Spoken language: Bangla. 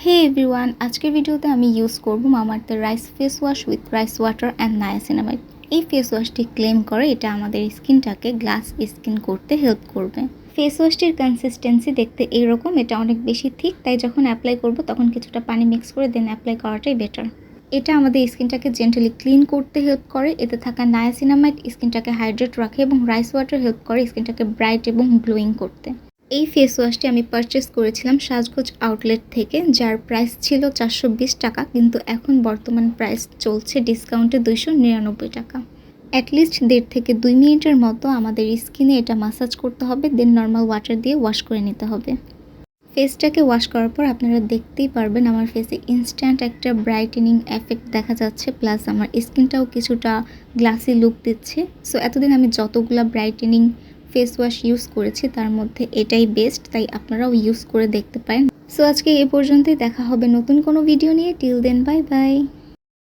হে এভরিওয়ান, আজকের ভিডিওতে আমি ইউজ করব মামাআর্থের rice face wash with rice water and niacinamide. এই ফেস ওয়াশটি ক্লেম করে এটা আমাদের স্কিনটাকে গ্লাস স্কিন করতে হেল্প করবে। ফেস ওয়াশটির কনসিস্টেন্সি দেখতে এইরকম, এটা অনেক বেশি থিক, তাই যখন অ্যাপ্লাই করব তখন কিছুটা পানি মিক্স করে দেন অ্যাপ্লাই করাটাই বেটার। এটা আমাদের স্কিনটাকে জেন্টালি ক্লিন করতে হেল্প করে। এতে থাকা নায়াসিনামাইড স্কিনটাকে হাইড্রেট রাখে এবং রাইস ওয়াটার হেল্প করে স্কিনটাকে ব্রাইট এবং গ্লোয়িং করতে। এই ফেস ওয়াশটি আমি পারচেস করেছিলাম সাজগোজ আউটলেট থেকে, যার প্রাইস ছিল 420 টাকা, কিন্তু এখন বর্তমান প্রাইস চলছে ডিসকাউন্টে 299 টাকা। অ্যাটলিস্ট 1.5 থেকে 2 মিনিটের মতো আমাদের স্কিনে এটা মাসাজ করতে হবে, দেন নর্মাল ওয়াটার দিয়ে ওয়াশ করে নিতে হবে। ফেসটাকে ওয়াশ করার পর আপনারা দেখতেই পারবেন আমার ফেসে ইনস্ট্যান্ট একটা ব্রাইটেনিং এফেক্ট দেখা যাচ্ছে, প্লাস আমার স্কিনটাও কিছুটা গ্লাসি লুক দিচ্ছে। সো এতদিন আমি যতগুলা ব্রাইটেনিং ফেস ওয়াশ ইউজ করেছি তার মধ্যে এটাই বেস্ট, তাই আপনারাও ইউজ করে দেখতে পারেন। সো আজকে এই পর্যন্তই, দেখা হবে নতুন কোনো ভিডিও নিয়ে। Till then, bye by.